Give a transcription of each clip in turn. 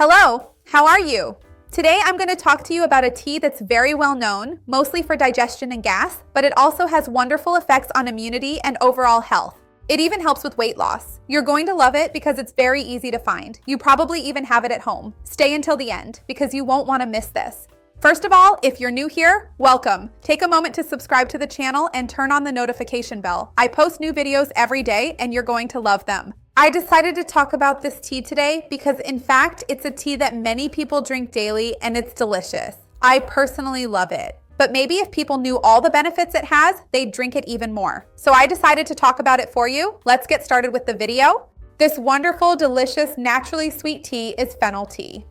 Hello, how are you? Today I'm going to talk to you about a tea that's very well known, mostly for digestion and gas, but it also has wonderful effects on immunity and overall health. It even helps with weight loss. You're going to love it because it's very easy to find. You probably even have it at home. Stay until the end because you won't want to miss this. First of all, if you're new here, welcome. Take a moment to subscribe to the channel and turn on the notification bell. I post new videos every day and you're going to love them. I decided to talk about this tea today because in fact, it's a tea that many people drink daily and it's delicious. I personally love it. But maybe if people knew all the benefits it has, they'd drink it even more. So I decided to talk about it for you. Let's get started with the video. This wonderful, delicious, naturally sweet tea is fennel tea.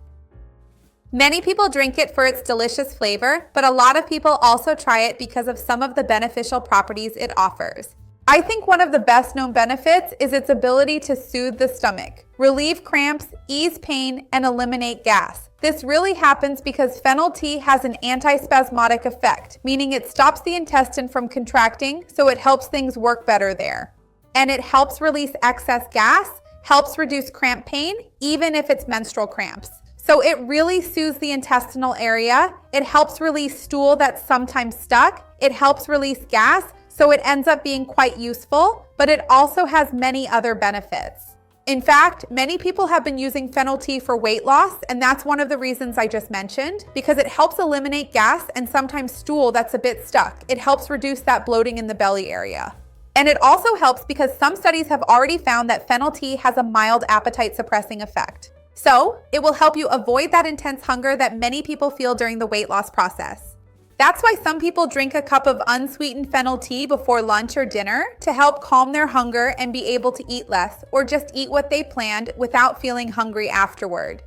Many people drink it for its delicious flavor, but a lot of people also try it because of some of the beneficial properties it offers. I think one of the best known benefits is its ability to soothe the stomach, relieve cramps, ease pain, and eliminate gas. This really happens because fennel tea has an antispasmodic effect, meaning it stops the intestine from contracting, so it helps things work better there. And it helps release excess gas, helps reduce cramp pain, even if it's menstrual cramps. So it really soothes the intestinal area. It helps release stool that's sometimes stuck. It helps release gas, so it ends up being quite useful, but it also has many other benefits. In fact, many people have been using fennel tea for weight loss, and that's one of the reasons I just mentioned, because it helps eliminate gas and sometimes stool that's a bit stuck. It helps reduce that bloating in the belly area. And it also helps because some studies have already found that fennel tea has a mild appetite suppressing effect. So it will help you avoid that intense hunger that many people feel during the weight loss process. That's why some people drink a cup of unsweetened fennel tea before lunch or dinner to help calm their hunger and be able to eat less or just eat what they planned without feeling hungry afterward.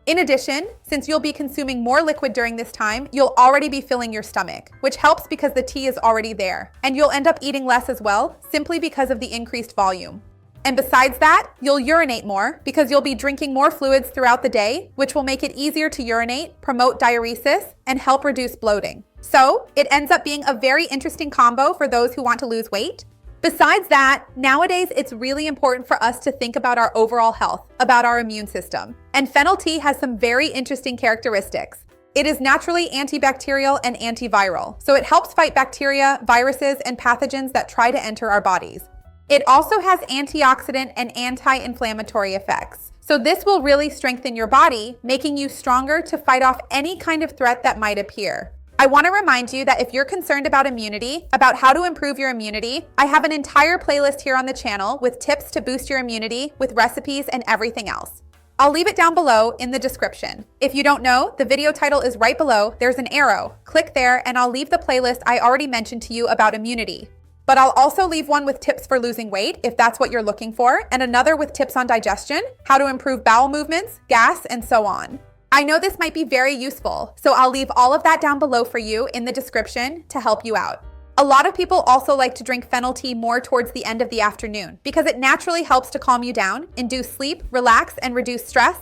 In addition, since you'll be consuming more liquid during this time, you'll already be filling your stomach, which helps because the tea is already there. And you'll end up eating less as well, simply because of the increased volume. And besides that, you'll urinate more because you'll be drinking more fluids throughout the day, which will make it easier to urinate, promote diuresis, and help reduce bloating. So it ends up being a very interesting combo for those who want to lose weight. Besides that, nowadays it's really important for us to think about our overall health, about our immune system. And fennel tea has some very interesting characteristics. It is naturally antibacterial and antiviral, so it helps fight bacteria, viruses, and pathogens that try to enter our bodies. It also has antioxidant and anti-inflammatory effects. So this will really strengthen your body, making you stronger to fight off any kind of threat that might appear. I want to remind you that if you're concerned about immunity, about how to improve your immunity, I have an entire playlist here on the channel with tips to boost your immunity, with recipes and everything else. I'll leave it down below in the description. If you don't know, the video title is right below. There's an arrow. Click there and I'll leave the playlist I already mentioned to you about immunity. But I'll also leave one with tips for losing weight if that's what you're looking for, and another with tips on digestion, how to improve bowel movements, gas, and so on. I know this might be very useful, so I'll leave all of that down below for you in the description to help you out. A lot of people also like to drink fennel tea more towards the end of the afternoon because it naturally helps to calm you down, induce sleep, relax, and reduce stress.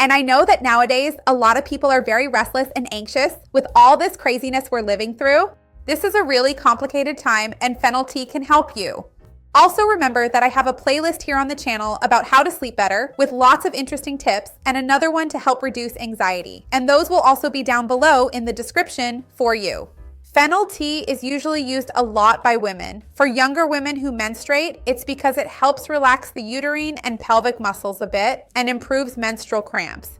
And I know that nowadays, a lot of people are very restless and anxious with all this craziness we're living through. This is a really complicated time and fennel tea can help you. Also remember that I have a playlist here on the channel about how to sleep better with lots of interesting tips and another one to help reduce anxiety. And those will also be down below in the description for you. Fennel tea is usually used a lot by women. For younger women who menstruate, it's because it helps relax the uterine and pelvic muscles a bit and improves menstrual cramps.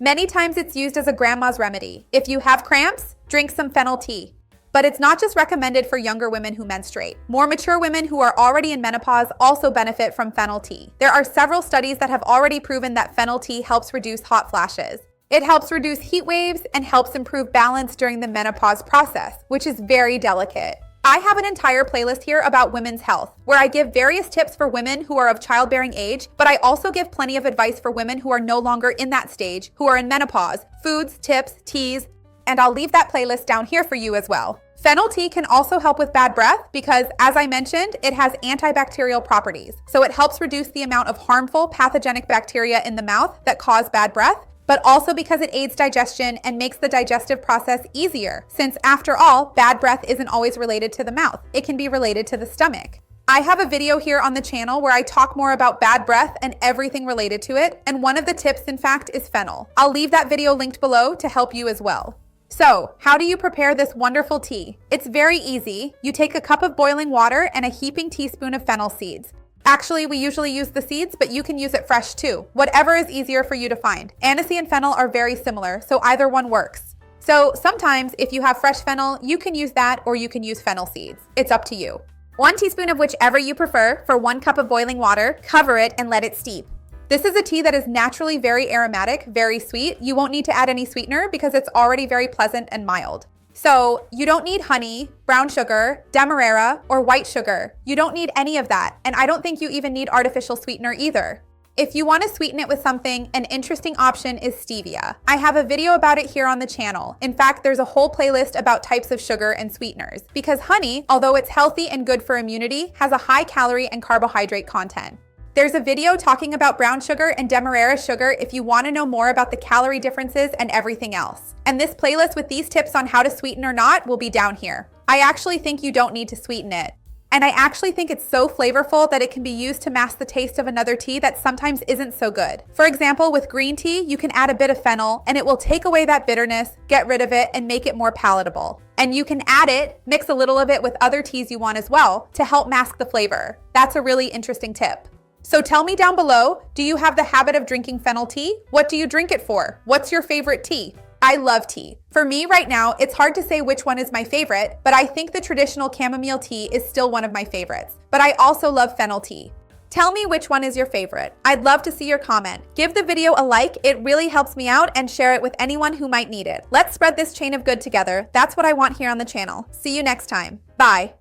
Many times it's used as a grandma's remedy. If you have cramps, drink some fennel tea. But it's not just recommended for younger women who menstruate. More mature women who are already in menopause also benefit from fennel tea. There are several studies that have already proven that fennel tea helps reduce hot flashes. It helps reduce heat waves and helps improve balance during the menopause process, which is very delicate. I have an entire playlist here about women's health, where I give various tips for women who are of childbearing age, but I also give plenty of advice for women who are no longer in that stage, who are in menopause, foods, tips, teas, and I'll leave that playlist down here for you as well. Fennel tea can also help with bad breath because, as I mentioned, it has antibacterial properties. So it helps reduce the amount of harmful pathogenic bacteria in the mouth that cause bad breath, but also because it aids digestion and makes the digestive process easier, since after all, bad breath isn't always related to the mouth. It can be related to the stomach. I have a video here on the channel where I talk more about bad breath and everything related to it, and one of the tips, in fact, is fennel. I'll leave that video linked below to help you as well. So, how do you prepare this wonderful tea? It's very easy. You take a cup of boiling water and a heaping teaspoon of fennel seeds. Actually, we usually use the seeds, but you can use it fresh too. Whatever is easier for you to find. Aniseed and fennel are very similar, so either one works. So sometimes if you have fresh fennel, you can use that or you can use fennel seeds. It's up to you. 1 teaspoon of whichever you prefer for 1 cup of boiling water, cover it and let it steep. This is a tea that is naturally very aromatic, very sweet. You won't need to add any sweetener because it's already very pleasant and mild. So you don't need honey, brown sugar, demerara, or white sugar. You don't need any of that. And I don't think you even need artificial sweetener either. If you want to sweeten it with something, an interesting option is stevia. I have a video about it here on the channel. In fact, there's a whole playlist about types of sugar and sweeteners because honey, although it's healthy and good for immunity, has a high calorie and carbohydrate content. There's a video talking about brown sugar and demerara sugar if you want to know more about the calorie differences and everything else. And this playlist with these tips on how to sweeten or not will be down here. I actually think you don't need to sweeten it. And I actually think it's so flavorful that it can be used to mask the taste of another tea that sometimes isn't so good. For example, with green tea, you can add a bit of fennel and it will take away that bitterness, get rid of it, and make it more palatable. And you can add it, mix a little of it with other teas you want as well to help mask the flavor. That's a really interesting tip. So tell me down below, do you have the habit of drinking fennel tea? What do you drink it for? What's your favorite tea? I love tea. For me right now, it's hard to say which one is my favorite, but I think the traditional chamomile tea is still one of my favorites. But I also love fennel tea. Tell me which one is your favorite. I'd love to see your comment. Give the video a like, it really helps me out, and share it with anyone who might need it. Let's spread this chain of good together. That's what I want here on the channel. See you next time. Bye.